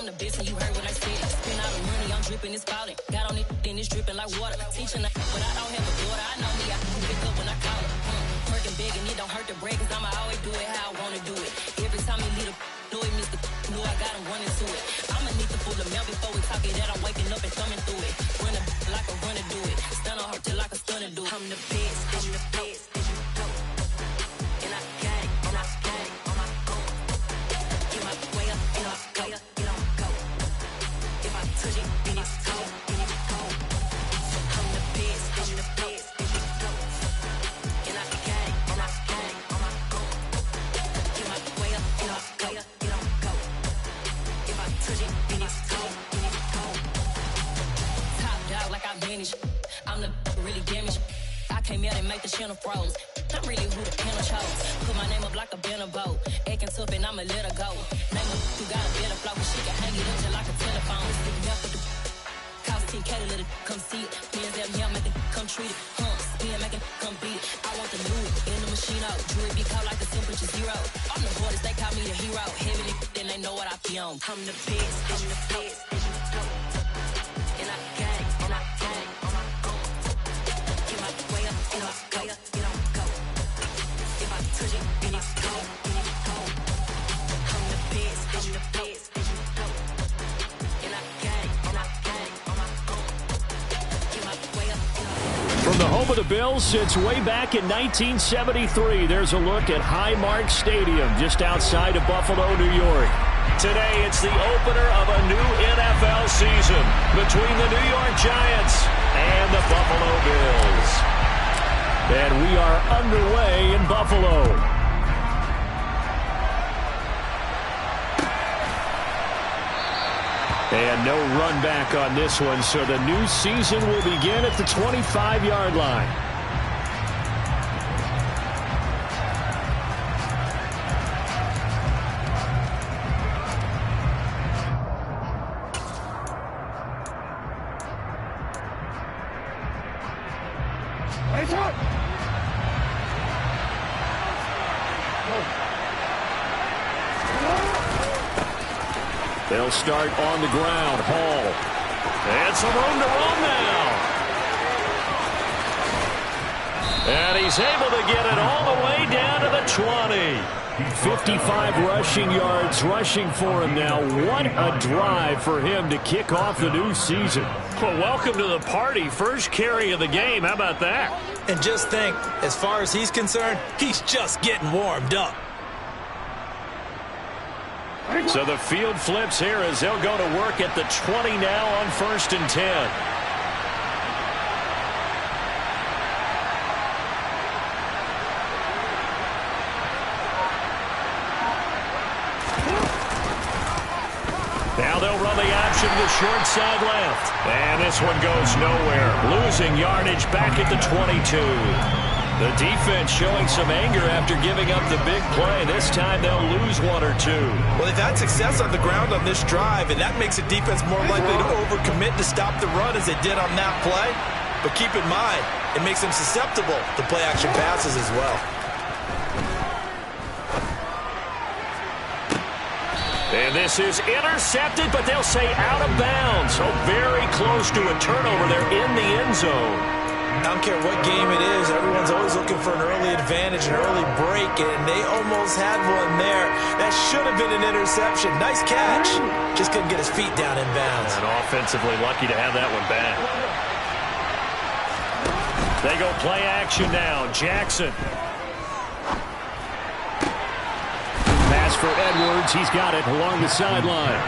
I'm the best and you heard what I said. Spend all the money, I'm dripping, it's falling. Got on it, then it's dripping like water. Teaching her, but I don't have a daughter. I know me, I can pick up when I call her. Working big and it don't hurt to break, cause I'ma always do it how I wanna do it. Every time he lead a know it, Mr. Know I got him running to it. I'ma need to pull the mail before we talk it that I'm waking up and thumbing through it. Run a like a runner do it. Stun on her till like a stunner do it. I'm the best, I'm the best, as you know. And I got it, and I got it on my own. Get my way up, and I go, it don't go. If I touch it, then it's cold, then it's cold. I'm the best, as you know. And I got it, and I got it on my own. Get my way up, and I go, it don't go. If I touch it, then it's cold, then it's cold. Top dog like I manage. I'm the really damaged. I came out and make the channel froze. I'm really who the panel chose. Put my name up like a banner boat. Acting tough and I'ma let her go. Name her who got a better flow, but she can hang it up till like a telephone. Cost 10K to let it come see it. Hands at me, I make it come treat it. Spin, make it come beat it. I want the new in the machine out. Jewelry be caught like the temperature zero. I'm the hardest, they call me the hero. Heavy, then they know what I be on. I'm the best, I'm the best, as you know. And I got it, and I got it on my own. Get my way up, and I go, it don't go. If I touch it, then it's cold, then it's cold. I'm the best, I'm the best, as you know. And I got it, and I got it on my own. Get my way up, and I From the home of the Bills since way back in 1973, there's a look at Highmark Stadium just outside of Buffalo, New York. Today, it's the opener of a new NFL season between the New York Giants and the Buffalo Bills. And we are underway in Buffalo. And no run back on this one, so the new season will begin at the 25-yard line. They'll start on the ground. Hall. And some room to run now. And he's able to get it all the way down to the 20. 55 rushing yards rushing for him now. What a drive for him to kick off the new season. Well, welcome to the party. First carry of the game. How about that? And just think, as far as he's concerned, he's just getting warmed up. So the field flips here as they'll go to work at the 20 now on 1st and 10. Now they'll run the option to the short side left. And this one goes nowhere. Losing yardage back at the 22. The defense showing some anger after giving up the big play. This time they'll lose one or two. Well, they've had success on the ground on this drive, and that makes the defense more likely to overcommit to stop the run as they did on that play. But keep in mind, it makes them susceptible to play-action passes as well. And this is intercepted, but they'll say out of bounds. So very close to a turnover there in the end zone. I don't care what game it is, everyone's always looking for an early advantage, an early break, and they almost had one there. That should have been an interception. Nice catch. Just couldn't get his feet down in bounds. And offensively lucky to have that one back. They go play action now. Jackson. Pass for Edwards. He's got it along the sideline.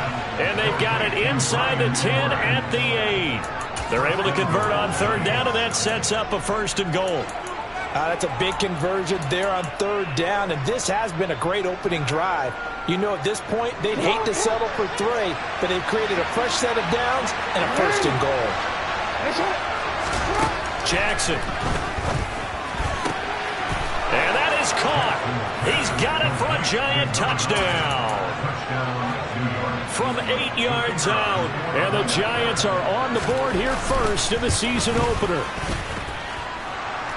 And they've got it inside the 10 at the 8. They're able to convert on 3rd down, and that sets up a 1st and goal. That's a big conversion there on 3rd down, and this has been a great opening drive. You know, at this point, they'd hate to settle for 3, but they've created a fresh set of downs and a 1st and goal. Jackson. And that is caught. He's got it for a Giant touchdown. From 8 yards out. And the Giants are on the board here first in the season opener.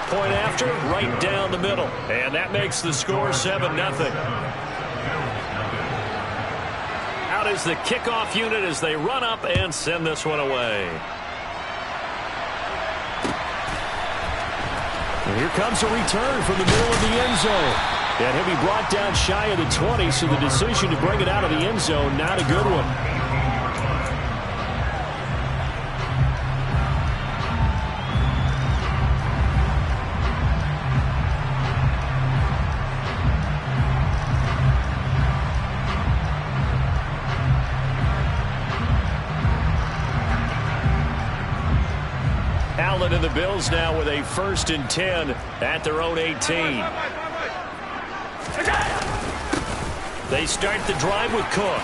Point after, right down the middle. And that makes the score 7-0. out is the kickoff unit as they run up and send this one away. And here comes a return from the middle of the end zone. And he'll be brought down shy of the 20, so the decision to bring it out of the end zone, not a good one. Allen and the Bills now with a 1st and 10 at their own 18. They start the drive with Cook.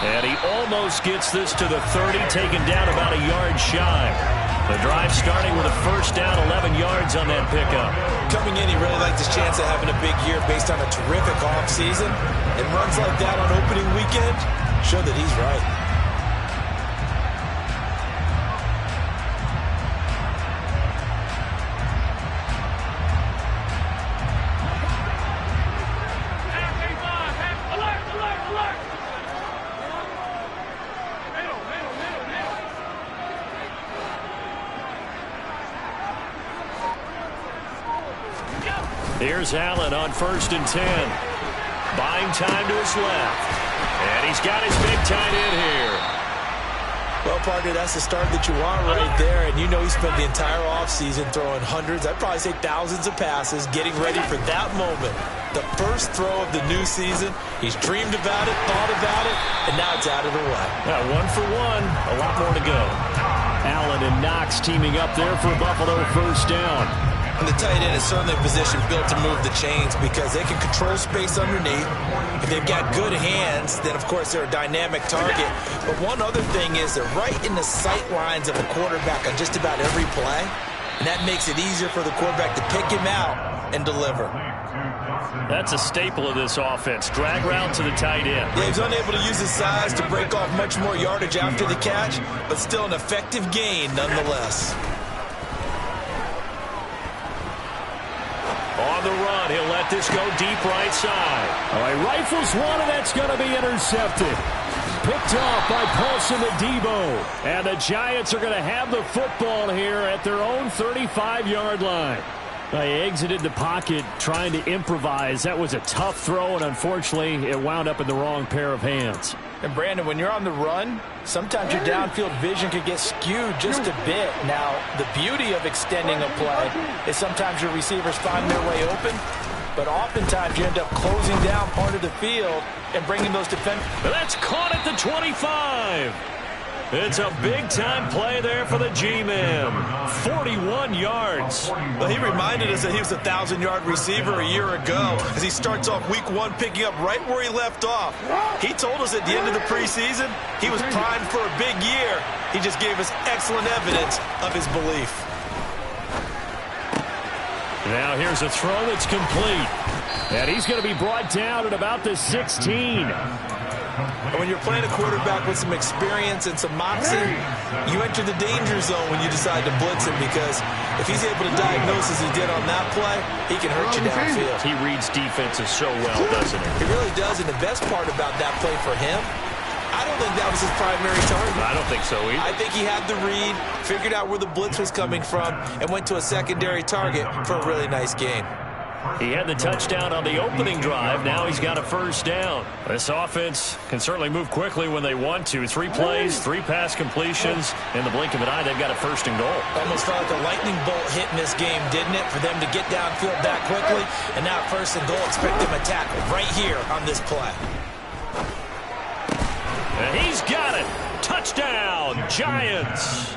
And he almost gets this to the 30, taken down about a yard shy. The drive starting with a 1st down, 11 yards on that pickup. Coming in, he really liked his chance of having a big year based on a terrific offseason. And runs like that on opening weekend show that he's right. Here's Allen on 1st and 10. Buying time to his left. And he's got his big tight end here. Well, partner, that's the start that you want right there. And you know he spent the entire offseason throwing hundreds, I'd probably say thousands of passes, getting ready for that moment. The first throw of the new season. He's dreamed about it, thought about it, and now it's out of the way. Now, 1 for 1, a lot more to go. Allen and Knox teaming up there for Buffalo 1st down. And the tight end is certainly a position built to move the chains because they can control space underneath. If they've got good hands, then, of course, they're a dynamic target. But one other thing is they're right in the sight lines of a quarterback on just about every play. And that makes it easier for the quarterback to pick him out and deliver. That's a staple of this offense. Drag route to the tight end. Yeah, he's unable to use his size to break off much more yardage after the catch, but still an effective gain nonetheless. On the run, he'll let this go deep right side. Oh, he rifles one, and that's going to be intercepted. Picked off by Paulson Adebo. And the Giants are going to have the football here at their own 35-yard line. They exited the pocket trying to improvise. That was a tough throw, and unfortunately, it wound up in the wrong pair of hands. And, Brandon, when you're on the run, sometimes your downfield vision could get skewed just a bit. Now, the beauty of extending a play is sometimes your receivers find their way open, but oftentimes you end up closing down part of the field and bringing those defenders. That's caught at the 25. It's a big-time play there for the G-Man. 41 yards. Well, he reminded us that he was a 1,000-yard receiver a year ago as he starts off week 1 picking up right where he left off. He told us at the end of the preseason he was primed for a big year. He just gave us excellent evidence of his belief. Now here's a throw that's complete. And he's going to be brought down at about the 16. And when you're playing a quarterback with some experience and some moxie, you enter the danger zone when you decide to blitz him because if he's able to diagnose as he did on that play, he can hurt you downfield. He reads defenses so well, doesn't he? He really does, and the best part about that play for him, I don't think that was his primary target. I don't think so either. I think he had the read, figured out where the blitz was coming from, and went to a secondary target for a really nice gain. He had the touchdown on the opening drive. Now he's got a 1st down. This offense can certainly move quickly when they want to. 3 plays, 3 pass completions. In the blink of an eye, they've got a 1st and goal. Almost felt like a lightning bolt hit in this game, didn't it? For them to get downfield that quickly. And now 1st and goal, expect them to tackle right here on this play. And he's got it. Touchdown, Giants.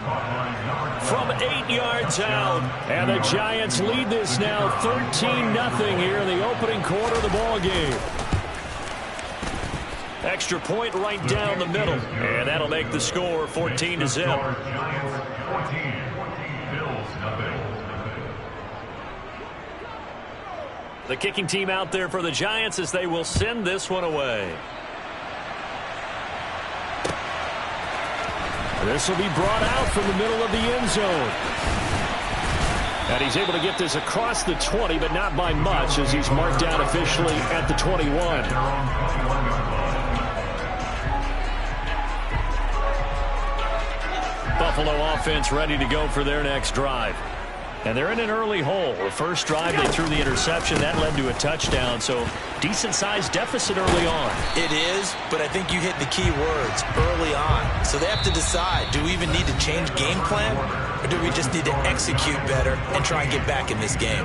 From 8 yards out. And the Giants lead this now 13-0 here in the opening quarter of the ball game. Extra point right down the middle. And that'll make the score 14-0. The kicking team out there for the Giants as they will send this one away. This will be brought out from the middle of the end zone. And he's able to get this across the 20, but not by much, as he's marked down officially at the 21. Buffalo offense ready to go for their next drive. And they're in an early hole. The first drive, they threw the interception. That led to a touchdown, so decent-sized deficit early on. It is, but I think you hit the key words, early on. So they have to decide, do we even need to change game plan, or do we just need to execute better and try and get back in this game?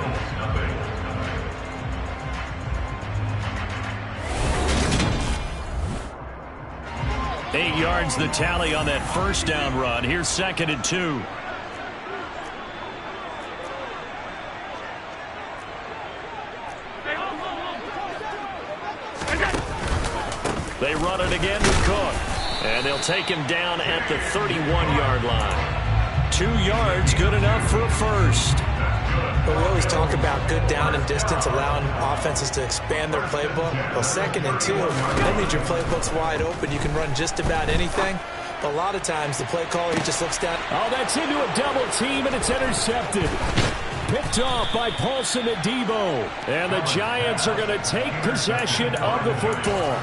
Eight yards the tally on that first down run. Here's 2nd and 2. They run it again with Cook. And they'll take him down at the 31-yard line. 2 yards, good enough for a first. But we always talk about good down and distance, allowing offenses to expand their playbook. Well, 2nd and 2, that means your playbook's wide open. You can run just about anything. But a lot of times, the play caller, he just looks down. Oh, that's into a double team, and it's intercepted. Picked off by Paulson Adebo. And the Giants are going to take possession of the football.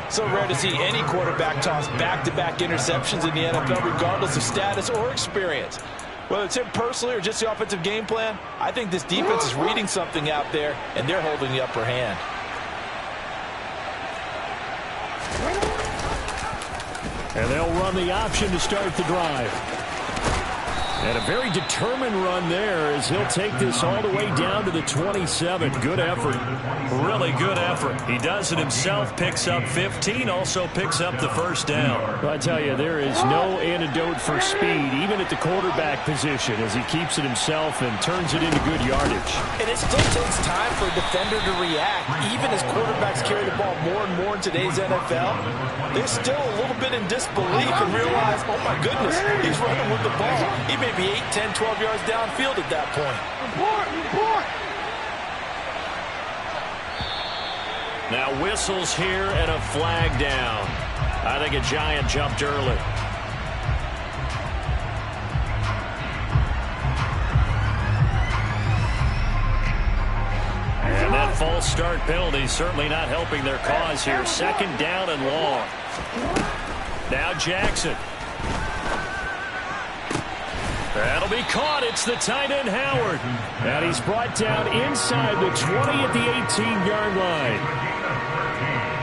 So rare to see any quarterback toss back-to-back interceptions in the NFL, regardless of status or experience. Whether it's him personally or just the offensive game plan, I think this defense is reading something out there, and they're holding the upper hand. And they'll run the option to start the drive. And a very determined run there as he'll take this all the way down to the 27. Good effort. Really good effort. He does it himself, picks up 15, also picks up the first down. Well, I tell you, there is no antidote for speed, even at the quarterback position, as he keeps it himself and turns it into good yardage. And it still takes time for a defender to react. Even as quarterbacks carry the ball more and more in today's NFL, they're still a little bit in disbelief and realize, oh my goodness, he's running with the ball. He may be 8, 10, 12 yards downfield at that point. Now whistles here and a flag down. I think a Giant jumped early. And that false start penalty certainly not helping their cause here. 2nd down and long. Now Jackson. That'll be caught. It's the tight end, Howard. And he's brought down inside the 20 at the 18-yard line.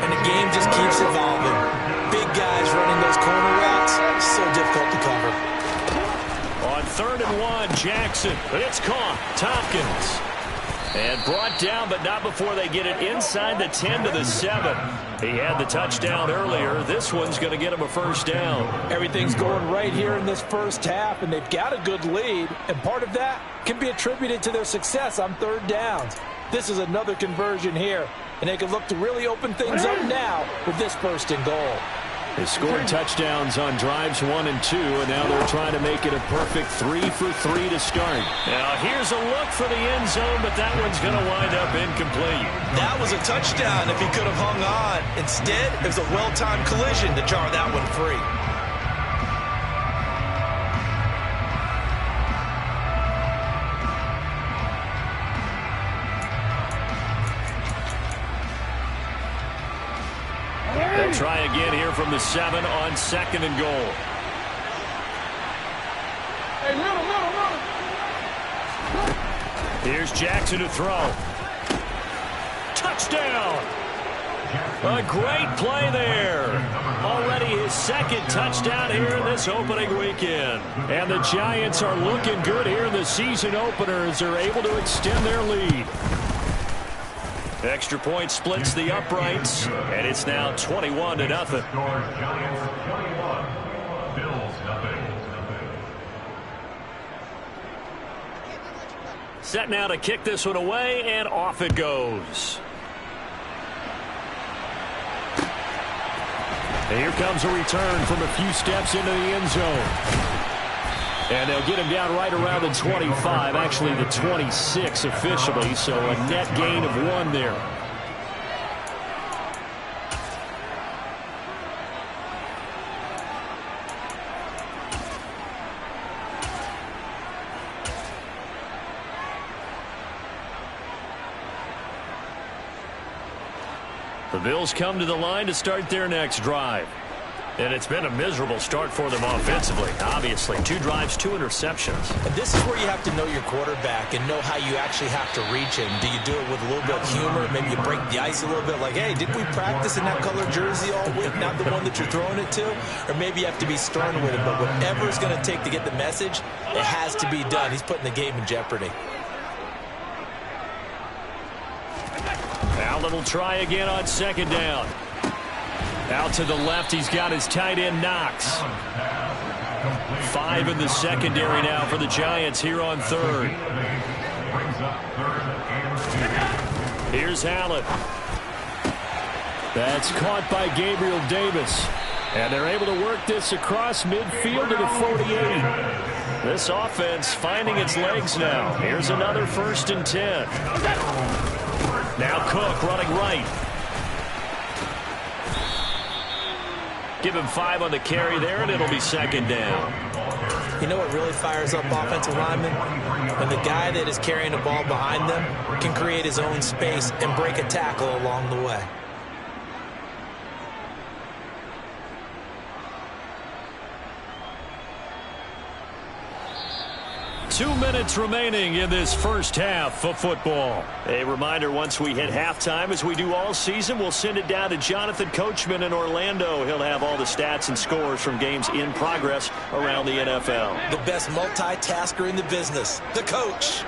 And the game just keeps evolving. Big guys running those corner routes, so difficult to cover. On 3rd and 1, Jackson. But it's caught. Tompkins. And brought down, but not before they get it inside the 10 to the 7. He had the touchdown earlier. This one's going to get him a first down. Everything's going right here in this first half, and they've got a good lead. And part of that can be attributed to their success on 3rd downs. This is another conversion here, and they can look to really open things up now with this 1st and goal. They scored touchdowns on drives 1 and 2, and now they're trying to make it a perfect 3 for 3 to start. Now here's a look for the end zone, but that one's going to wind up incomplete. That was a touchdown if he could have hung on. Instead, it was a well-timed collision to jar that one free. They'll try again here from the 7 on 2nd and goal. Here's Jackson to throw. Touchdown! A great play there. Already his 2nd touchdown here in this opening weekend. And the Giants are looking good here in the season opener as they're able to extend their lead. Extra point splits the uprights, and it's now 21-0. Set now to kick this one away, and off it goes. And here comes a return from a few steps into the end zone. And they'll get him down right around the 25, actually the 26 officially, so a net gain of 1 there. The Bills come to the line to start their next drive. And it's been a miserable start for them offensively. Obviously, 2 drives, 2 interceptions. And this is where you have to know your quarterback and know how you actually have to reach him. Do you do it with a little bit of humor? Maybe you break the ice a little bit like, hey, didn't we practice in that color jersey all week, not the one that you're throwing it to? Or maybe you have to be stern with him. But whatever it's going to take to get the message, it has to be done. He's putting the game in jeopardy. Allen will try again on second down. Out to the left, he's got his tight end, Knox. 5 in the secondary now for the Giants here on third. Here's Allen. That's caught by Gabriel Davis. And they're able to work this across midfield to the 48. This offense finding its legs now. Here's another 1st and 10. Now Cook running right. Give him 5 on the carry there, and it'll be second down. You know what really fires up offensive linemen? When the guy that is carrying the ball behind them can create his own space and break a tackle along the way. 2 minutes remaining in this first half of football. A reminder, once we hit halftime, as we do all season, we'll send it down to Jonathan Coachman in Orlando. He'll have all the stats and scores from games in progress around the NFL. The best multitasker in the business, the coach.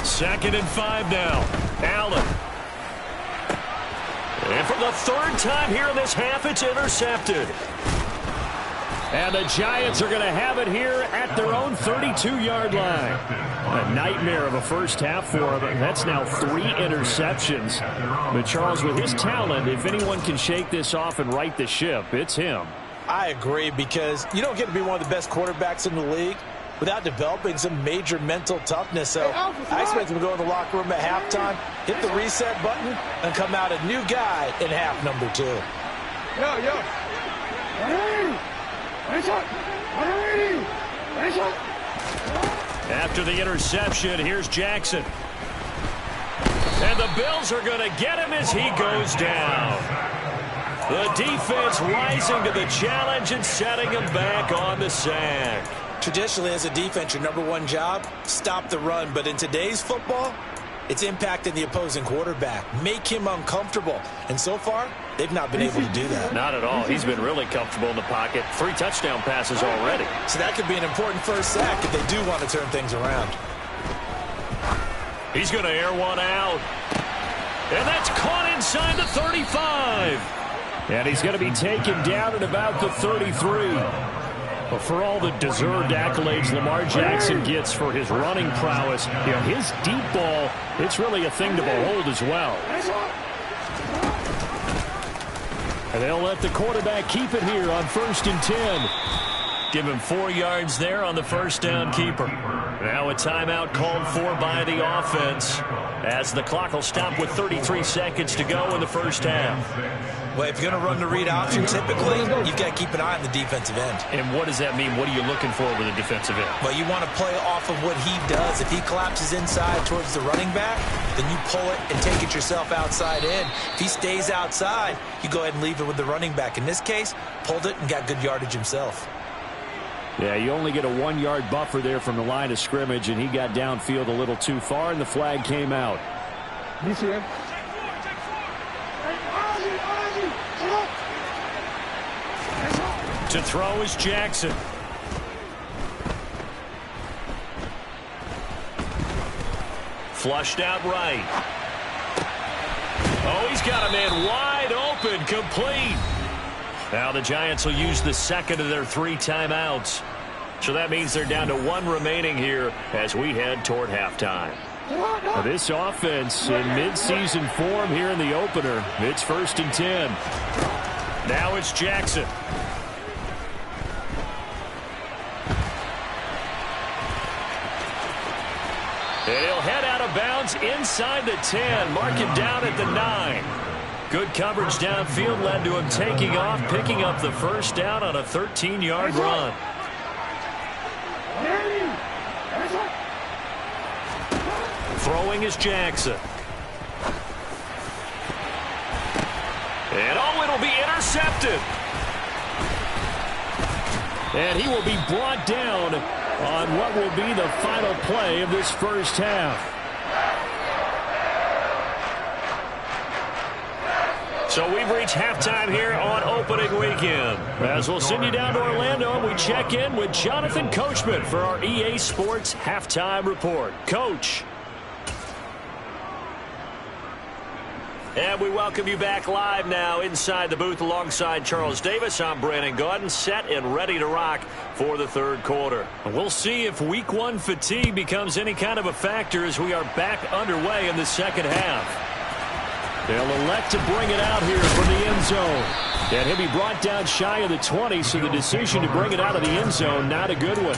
2nd and 5 now. Allen. And for the 3rd time here in this half, it's intercepted. And the Giants are going to have it here at their own 32-yard line. A nightmare of a first half for them. That's now 3 interceptions. But Charles, with his talent, if anyone can shake this off and right the ship, it's him. I agree, because you don't get to be one of the best quarterbacks in the league without developing some major mental toughness. So I expect him to go in the locker room at halftime, hit the reset button, and come out a new guy in half number 2. After the interception, here's Jackson. And the Bills are going to get him as he goes down. The defense rising to the challenge and setting him back on the sack. Traditionally, as a defense, your number 1 job, stop the run. But in today's football, it's impacting the opposing quarterback. Make him uncomfortable. And so far, they've not been able to do that. Not at all. He's been really comfortable in the pocket. 3 touchdown passes already. So that could be an important first sack if they do want to turn things around. He's going to air one out. And that's caught inside the 35. And he's going to be taken down at about the 33. But for all the deserved accolades Lamar Jackson gets for his running prowess, you know, his deep ball, it's really a thing to behold as well. And they'll let the quarterback keep it here on 1st and 10. Give him 4 yards there on the first down keeper. Now a timeout called for by the offense as the clock will stop with 33 seconds to go in the first half. Well, if you're going to run the read option, typically, you've got to keep an eye on the defensive end. And what does that mean? What are you looking for with a defensive end? Well, you want to play off of what he does. If he collapses inside towards the running back, then you pull it and take it yourself outside in. If he stays outside, you go ahead and leave it with the running back. In this case, pulled it and got good yardage himself. Yeah, you only get a 1-yard buffer there from the line of scrimmage, and he got downfield a little too far, and the flag came out. To throw is Jackson. Flushed out right. Oh, he's got a man wide open, complete. Now the Giants will use the 2nd of their 3 timeouts. So that means they're down to 1 remaining here as we head toward halftime. Now this offense in midseason form here in the opener. It's 1st and 10. Now it's Jackson. And he'll head out of bounds inside the 10. Mark him down at the 9. Good coverage downfield led to him taking off, picking up the first down on a 13-yard run. Throwing is Jackson. intercepted. And he will be brought down on what will be the final play of this first half. So we've reached halftime here on opening weekend. As we'll send you down to Orlando, and we check in with Jonathan Coachman for our EA Sports Halftime Report. Coach. And we welcome you back live now inside the booth alongside Charles Davis. I'm Brandon Gaudin, set and ready to rock for the third quarter. We'll see if week one fatigue becomes any kind of a factor as we are back underway in the second half. They'll elect to bring it out here from the end zone. And he'll be brought down shy of the 20, so the decision to bring it out of the end zone, not a good one.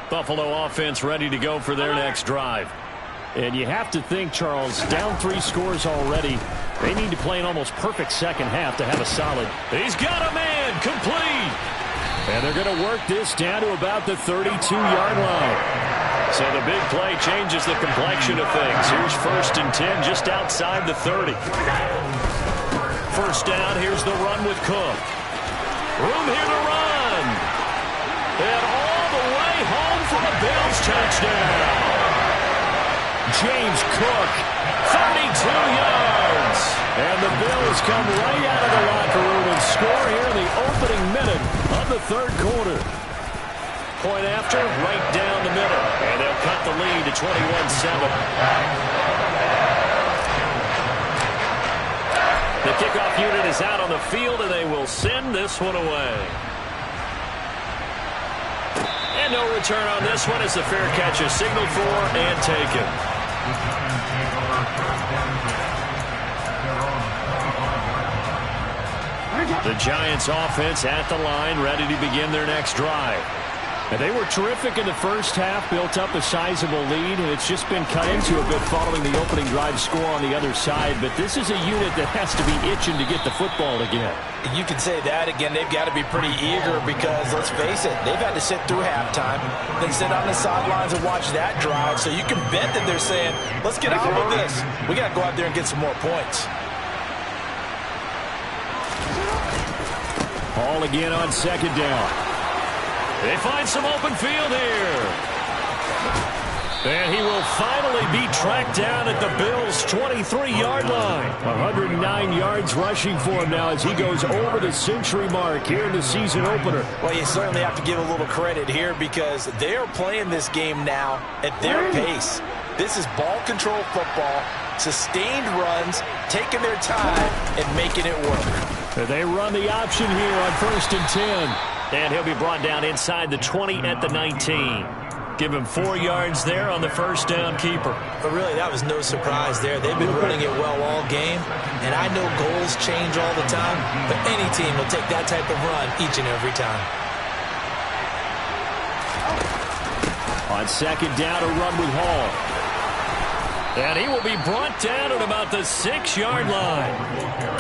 Buffalo offense ready to go for their next drive. And you have to think, Charles, down 3 scores already. They need to play an almost perfect second half to have a solid. He's got a man, complete. And they're going to work this down to about the 32-yard line. So the big play changes the complexion of things. Here's 1st and 10 just outside the 30. First down, here's the run with Cook. Room here to run. And all the way home for a Bills touchdown. James Cook, 32 yards. And the Bills come right out of the locker room and score here in the opening minute of the third quarter. Point after, right down the middle. And they'll cut the lead to 21-7. The kickoff unit is out on the field, and they will send this one away. And no return on this one as the fair catch is signaled for and taken. The Giants offense at the line, ready to begin their next drive. And they were terrific in the first half, built up a sizable lead, and it's just been cut into a bit following the opening drive score on the other side. But this is a unit that has to be itching to get the football again. You can say that again. They've got to be pretty eager because, let's face it, they've had to sit through halftime, then sit on the sidelines and watch that drive. So you can bet that they're saying, let's get on with this. We got to go out there and get some more points. Ball again on second down. They find some open field here. And he will finally be tracked down at the Bills' 23-yard line. 109 yards rushing for him now as he goes over the century mark here in the season opener. Well, you certainly have to give a little credit here because they are playing this game now at their pace. This is ball control football, sustained runs, taking their time, and making it work. And they run the option here on 1st and 10. And he'll be brought down inside the 20 at the 19. Give him 4 yards there on the first down keeper. But really, that was no surprise there. They've been running it well all game. And I know goals change all the time, but any team will take that type of run each and every time. On second down, a run with Hall. And he will be brought down at about the 6-yard line.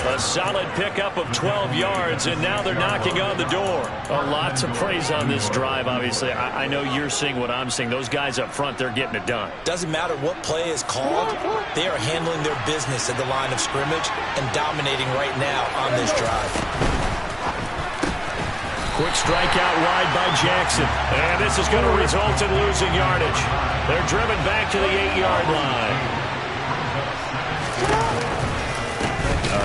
A solid pickup of 12 yards, and now they're knocking on the door. A lot to praise on this drive, obviously. I know you're seeing what I'm seeing. Those guys up front, they're getting it done. Doesn't matter what play is called. They are handling their business at the line of scrimmage and dominating right now on this drive. Quick strike out wide by Jackson. And this is going to result in losing yardage. They're driven back to the 8-yard line.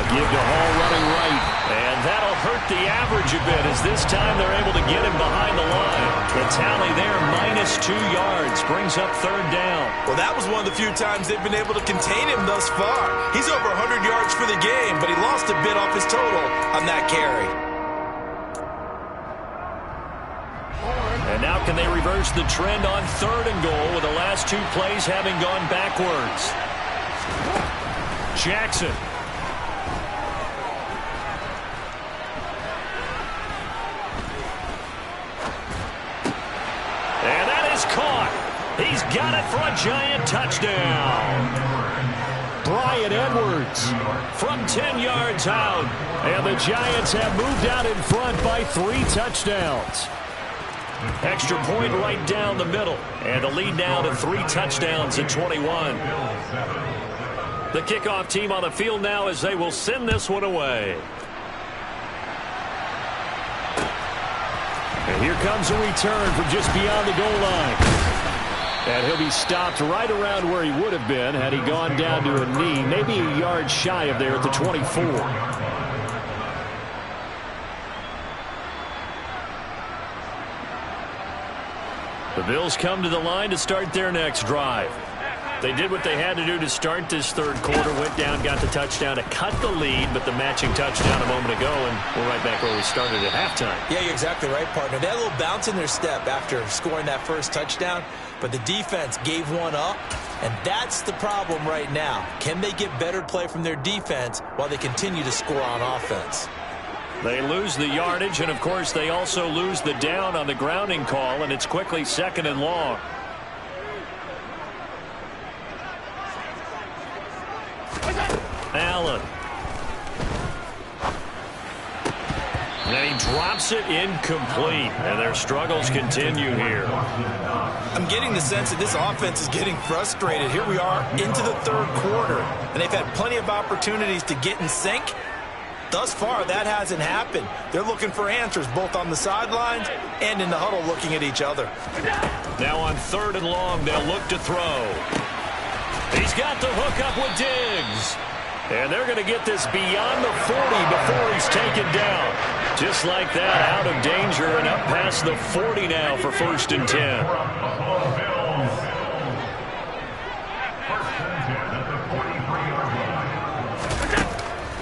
Give to Hall running right. And that'll hurt the average a bit as this time they're able to get him behind the line. The tally there, -2 yards, brings up third down. Well, that was one of the few times they've been able to contain him thus far. He's over 100 yards for the game, but he lost a bit off his total on that carry. And now can they reverse the trend on 3rd and goal with the last 2 plays having gone backwards? Jackson. And that is caught. He's got it for a Giant touchdown. Bryan Edwards from 10 yards out. And the Giants have moved out in front by 3 touchdowns. Extra point right down the middle. And the lead now to 3 touchdowns at 21. The kickoff team on the field now as they will send this one away. And here comes a return from just beyond the goal line. And he'll be stopped right around where he would have been had he gone down to a knee, maybe a yard shy of there at the 24. The Bills come to the line to start their next drive. They did what they had to do to start this third quarter, went down, got the touchdown to cut the lead, but the matching touchdown a moment ago, and we're right back where we started at halftime. Yeah, you're exactly right, partner. They had a little bounce in their step after scoring that first touchdown, but the defense gave one up, and that's the problem right now. Can they get better play from their defense while they continue to score on offense? They lose the yardage, and, of course, they also lose the down on the grounding call, and it's quickly 2nd and long. Allen. And he drops it incomplete, and their struggles continue here. I'm getting the sense that this offense is getting frustrated. Here we are into the third quarter, and they've had plenty of opportunities to get in sync. Thus far, that hasn't happened. They're looking for answers both on the sidelines and in the huddle looking at each other. Now on 3rd and long, they'll look to throw. He's got the hook up with Diggs. And they're going to get this beyond the 40 before he's taken down. Just like that, out of danger and up past the 40 now for 1st and 10.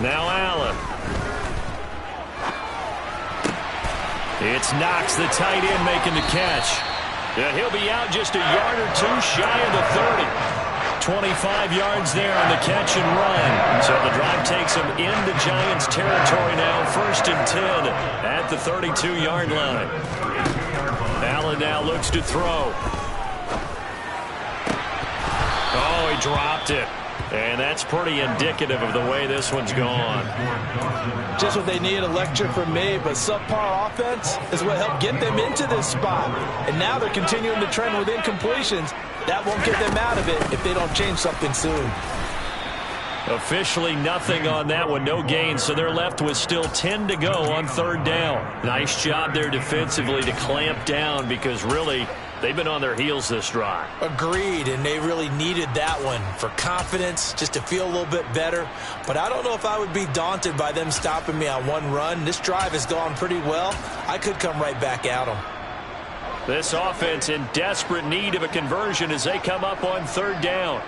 Now Allen. It's Knox, the tight end, making the catch. And he'll be out just a yard or two shy of the 30. 25 yards there on the catch and run. So the drive takes them into Giants territory now. 1st and 10 at the 32-yard line. Allen now looks to throw. Oh, he dropped it. And that's pretty indicative of the way this one's gone. Just what they need, a lecture from me, but subpar offense is what helped get them into this spot. And now they're continuing the trend with incompletions. That won't get them out of it if they don't change something soon. Officially nothing on that one, no gain, so they're left with still 10 to go on 3rd down. Nice job there defensively to clamp down because really they've been on their heels this drive. Agreed, and they really needed that one for confidence, just to feel a little bit better. But I don't know if I would be daunted by them stopping me on one run. This drive has gone pretty well. I could come right back at them. This offense in desperate need of a conversion as they come up on 3rd down.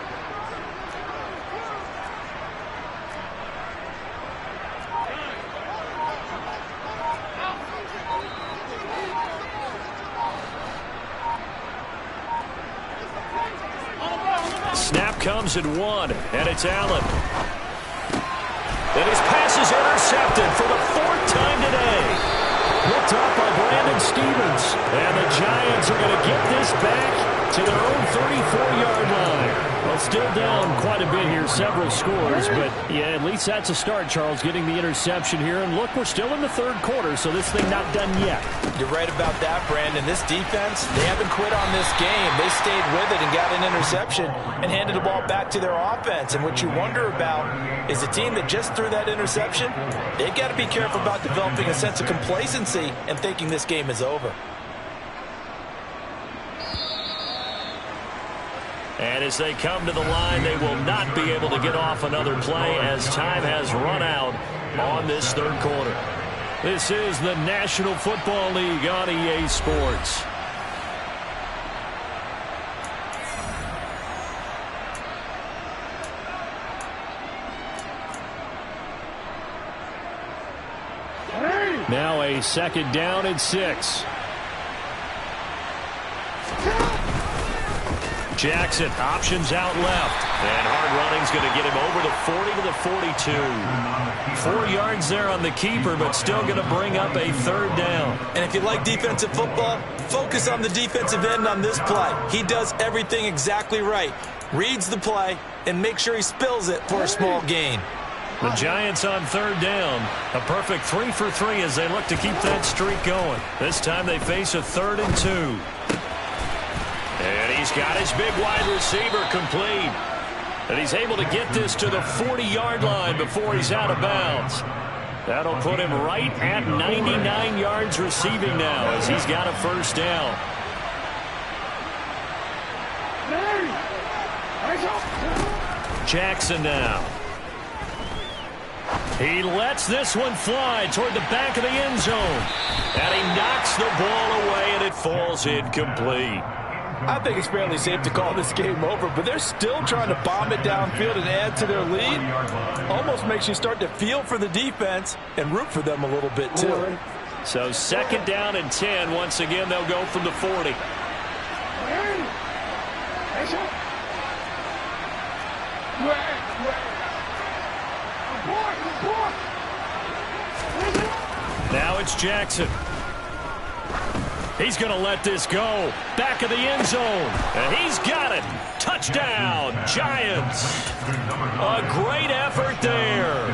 Snap comes at 1, and it's Allen. And his pass is intercepted for the 4th time today. Looked off by Brandon Stevens. And the Giants are going to get this back to their own 34-yard line. Well, still down quite a bit here, several scores. But, yeah, at least that's a start, Charles, getting the interception here. And, look, we're still in the 3rd quarter, so this thing not done yet. You're right about that, Brandon. This defense, they haven't quit on this game. They stayed with it and got an interception and handed the ball back to their offense. And what you wonder about is a team that just threw that interception, they've got to be careful about developing a sense of complacency and thinking this game is over. And as they come to the line, they will not be able to get off another play as time has run out on this 3rd quarter. This is the National Football League on EA Sports. Now a 2nd down and 6. Jackson options out left. And hard running's going to get him over the 40 to the 42. 4 yards there on the keeper, but still going to bring up a 3rd down. And if you like defensive football, focus on the defensive end on this play. He does everything exactly right. Reads the play and make sure he spills it for a small gain. The Giants on 3rd down. A perfect 3 for 3 as they look to keep that streak going. This time they face a 3rd and 2. And he's got his big wide receiver complete. And he's able to get this to the 40-yard line before he's out of bounds. That'll put him right at 99 yards receiving now as he's got a first down. Jackson now. He lets this one fly toward the back of the end zone. And he knocks the ball away, and it falls incomplete. I think it's fairly safe to call this game over, but they're still trying to bomb it downfield and add to their lead. Almost makes you start to feel for the defense and root for them a little bit, too. So 2nd down and 10. Once again, they'll go from the 40. Now it's Jackson. He's going to let this go. Back of the end zone. And he's got it. Touchdown, Giants. A great effort there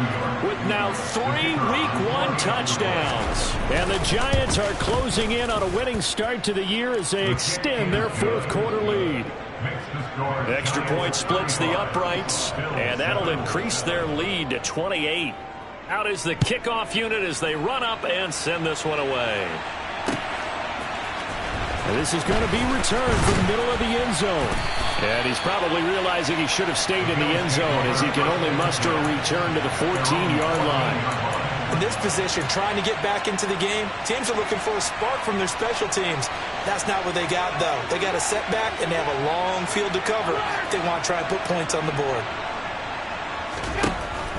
with now 3 Week 1 touchdowns. And the Giants are closing in on a winning start to the year as they extend their 4th quarter lead. Extra point splits the uprights, and that'll increase their lead to 28. Out is the kickoff unit as they run up and send this one away. And this is going to be returned from the middle of the end zone. And he's probably realizing he should have stayed in the end zone as he can only muster a return to the 14-yard line. In this position, trying to get back into the game, teams are looking for a spark from their special teams. That's not what they got, though. They got a setback, and they have a long field to cover if they want to try and put points on the board.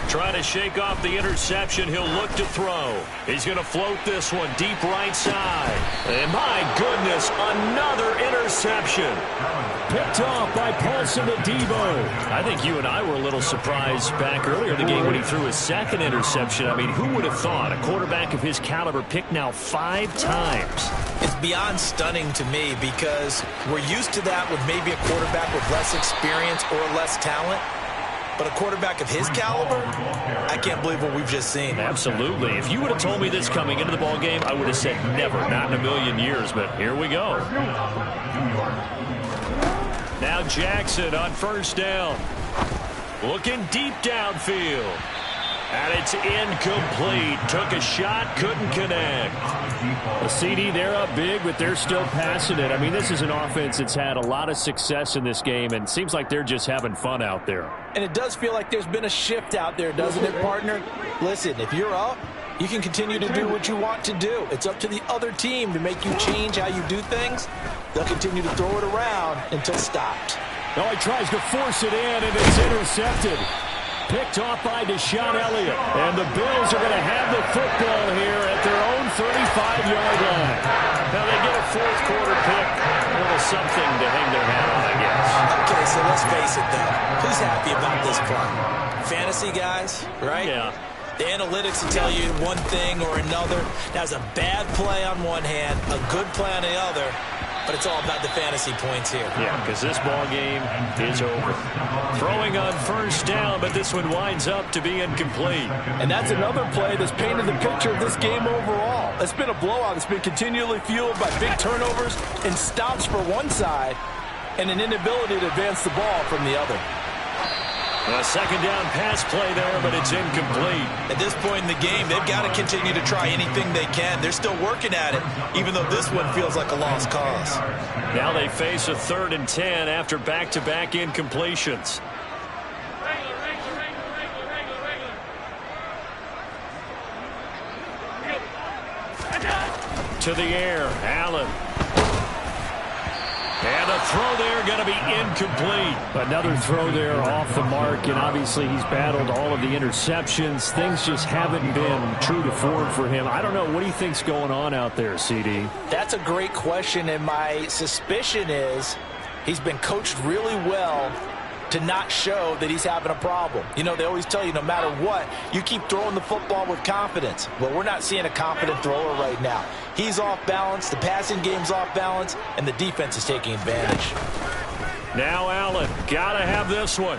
Trying to shake off the interception. He'll look to throw. He's going to float this one deep right side. And my goodness, another interception. Picked off by Paulson Adebo. I think you and I were a little surprised back earlier in the game when he threw his 2nd interception. I mean, who would have thought a quarterback of his caliber picked now 5 times? It's beyond stunning to me because we're used to that with maybe a quarterback with less experience or less talent. But a quarterback of his caliber, I can't believe what we've just seen. Absolutely. If you would have told me this coming into the ballgame, I would have said never, not in a million years. But here we go. Now Jackson on 1st down. Looking deep downfield. And it's incomplete. Took a shot, couldn't connect. A CD, they're up big, but they're still passing it. I mean, this is an offense that's had a lot of success in this game, and it seems like they're just having fun out there. And it does feel like there's been a shift out there, doesn't it, partner? Listen, if you're up, you can continue to do what you want to do. It's up to the other team to make you change how you do things. They'll continue to throw it around until stopped. Oh, he tries to force it in, and it's intercepted. Picked off by Deshaun Elliott. And the Bills are going to have the football here at their own 35-yard line. Now they get a 4th quarter pick. A little something to hang their hat on, I guess. Okay, so let's face it, though. Who's happy about this play? Fantasy guys, right? Yeah. The analytics will tell you one thing or another. That's a bad play on one hand, a good play on the other. But it's all about the fantasy points here. Yeah, because this ball game is over. Throwing on 1st down, but this one winds up to be incomplete. And that's another play that's painted the picture of this game overall. It's been a blowout. It's been continually fueled by big turnovers and stops for one side and an inability to advance the ball from the other. A 2nd down pass play there, but it's incomplete. At this point in the game, they've got to continue to try anything they can. They're still working at it, even though this one feels like a lost cause. Now they face a 3rd and 10 after back-to-back incompletions. To the air, Allen. And a throw there going to be incomplete. Another throw there off the mark, and obviously he's battled all of the interceptions. Things just haven't been true to form for him. I don't know. What do you think's going on out there, CD? That's a great question, and my suspicion is he's been coached really well to not show that he's having a problem. You know, they always tell you no matter what, you keep throwing the football with confidence. Well, we're not seeing a confident thrower right now. He's off balance, the passing game's off balance, and the defense is taking advantage. Now Allen, gotta have this one.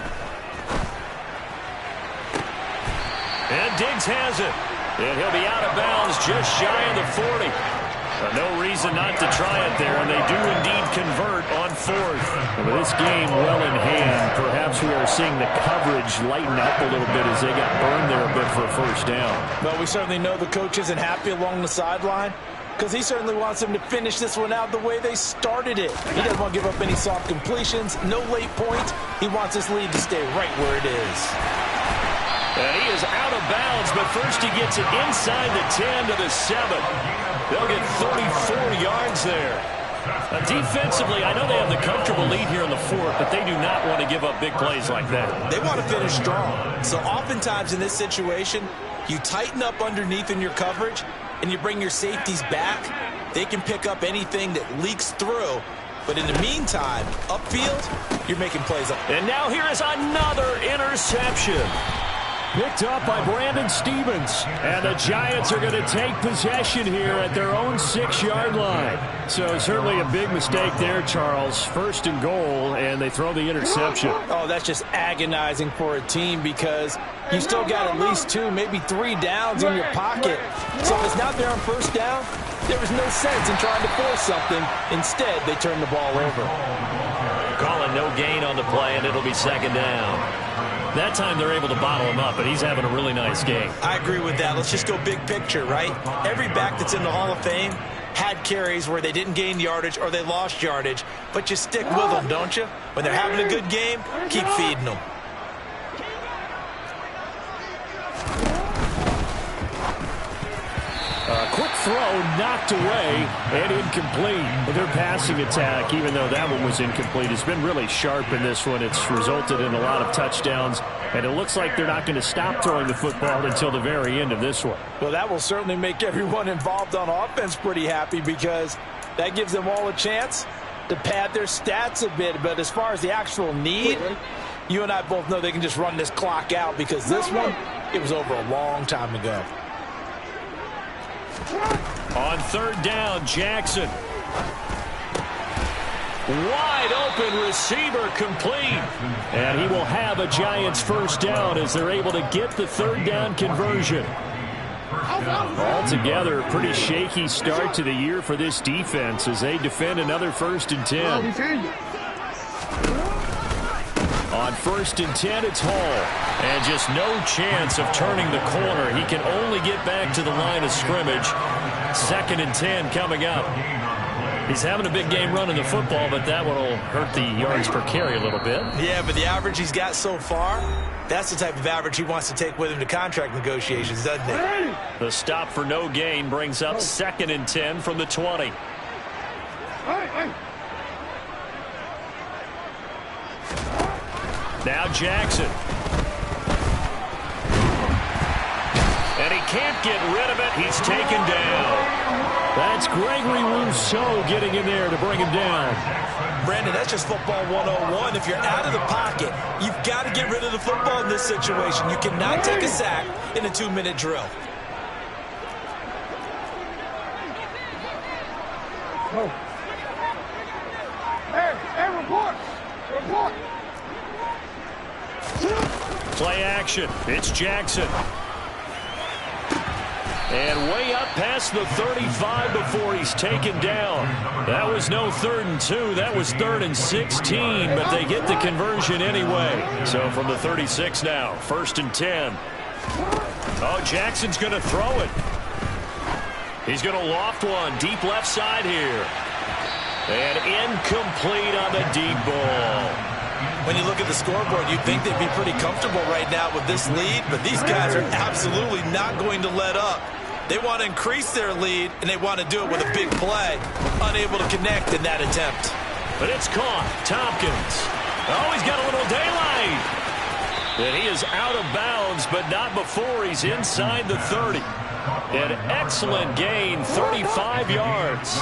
And Diggs has it. And he'll be out of bounds just shy of the 40. No reason not to try it there, and they do indeed convert on fourth. And with this game well in hand, perhaps we are seeing the coverage lighten up a little bit as they got burned there a bit for a first down. Well, we certainly know the coach isn't happy along the sideline because he certainly wants them to finish this one out the way they started it. He doesn't want to give up any soft completions, no late points. He wants this lead to stay right where it is. And he is out of bounds, but first he gets it inside the 10 to the 7. They'll get 34 yards there. Now, defensively, I know they have the comfortable lead here in the fourth, but they do not want to give up big plays like that. They want to finish strong. So oftentimes in this situation, you tighten up underneath in your coverage, and you bring your safeties back. They can pick up anything that leaks through. But in the meantime, upfield, you're making plays up. And now here is another interception. Picked up by Brandon Stephens. And the Giants are going to take possession here at their own 6-yard line. So certainly a big mistake there, Charles. First and goal, and they throw the interception. Oh, that's just agonizing for a team because you still got at least 2, maybe 3 downs in your pocket. So if it's not there on first down, there was no sense in trying to force something. Instead, they turn the ball over. Calling no gain on the play, and it'll be second down. That time they're able to bottle him up, but he's having a really nice game. I agree with that. Let's just go big picture, right? Every back that's in the Hall of Fame had carries where they didn't gain yardage or they lost yardage, but you stick with them, don't you? When they're having a good game, keep feeding them. Quick throw knocked away and incomplete. But their passing attack, even though that one was incomplete, has been really sharp in this one. It's resulted in a lot of touchdowns, and it looks like they're not going to stop throwing the football until the very end of this one. Well, that will certainly make everyone involved on offense pretty happy because that gives them all a chance to pad their stats a bit. But as far as the actual need, you and I both know they can just run this clock out because this one, it was over a long time ago. On third down, Jackson. Wide open receiver complete. And he will have a Giants first down as they're able to get the third down conversion. Altogether, a pretty shaky start to the year for this defense as they defend another 1st and 10. On 1st and 10, it's Hall. And just no chance of turning the corner. He can only get back to the line of scrimmage. 2nd and 10 coming up. He's having a big game running the football, but that one will hurt the yards per carry a little bit. Yeah, but the average he's got so far, that's the type of average he wants to take with him to contract negotiations, doesn't it? The stop for no gain brings up 2nd and 10 from the 20. Now Jackson. And he can't get rid of it. He's taken down. That's Gregory Rousseau getting in there to bring him down. Brandon, that's just football 101. If you're out of the pocket, you've got to get rid of the football in this situation. You cannot take a sack in a 2-minute drill. Hey, report! Report! Play action. It's Jackson. And way up past the 35 before he's taken down. That was no 3rd and 2. That was 3rd and 16, but they get the conversion anyway. So from the 36 now, 1st and 10. Oh, Jackson's going to throw it. He's going to loft one deep left side here. And incomplete on the deep ball. When you look at the scoreboard, you'd think they'd be pretty comfortable right now with this lead, but these guys are absolutely not going to let up. They want to increase their lead, and they want to do it with a big play. Unable to connect in that attempt. But it's caught. Tompkins. Oh, he's got a little daylight. And he is out of bounds, but not before he's inside the 30. An excellent gain, 35 yards.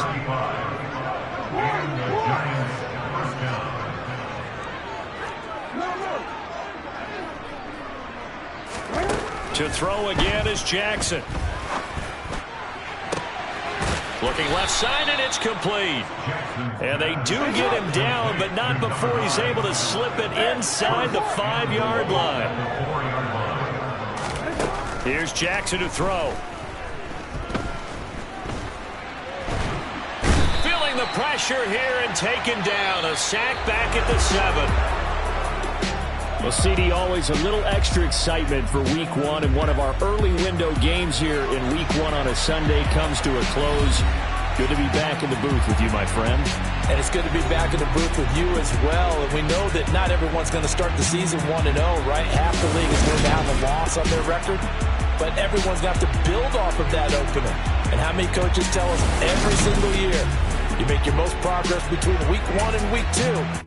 To throw again is Jackson. Looking left side, and it's complete. And they do get him down, but not before he's able to slip it inside the 5-yard line. Here's Jackson to throw. the pressure here and taken down. A sack back at the 7. Well, CD, always a little extra excitement for Week 1, and one of our early window games here in Week 1 on a Sunday comes to a close. Good to be back in the booth with you, my friend. And it's good to be back in the booth with you as well. And we know that not everyone's going to start the season 1-0, right? Half the league is going to have a loss on their record. But everyone's going to have to build off of that opener. And how many coaches tell us every single year, you make your most progress between Week 1 and Week 2.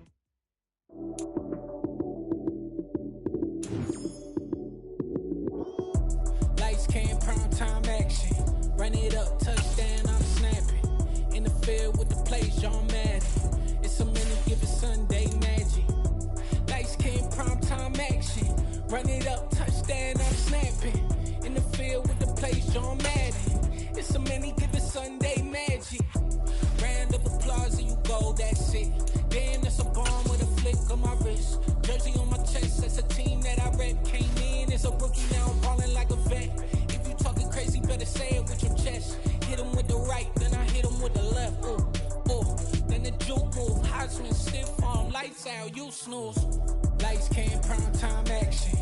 Run it up, touchdown, I'm snapping. In the field with the play, John Madden. It's a minute, give it Sunday magic. Lights came, prime time action. Run it up, touchdown, I'm snapping. In the field with the play, John Madden. It's a minute, give it Sunday magic. Round of applause and you go, that's it. Damn, that's a bomb with a flick on my wrist. Jersey on my chest, that's a team that I rep. Came in as a rookie, now I'm balling like a vet. Crazy, better say it with your chest. Hit him with the right, then I hit him with the left. Then the juke move. Heisman stiff arm, lights out, you snooze. Lights came, prime time action.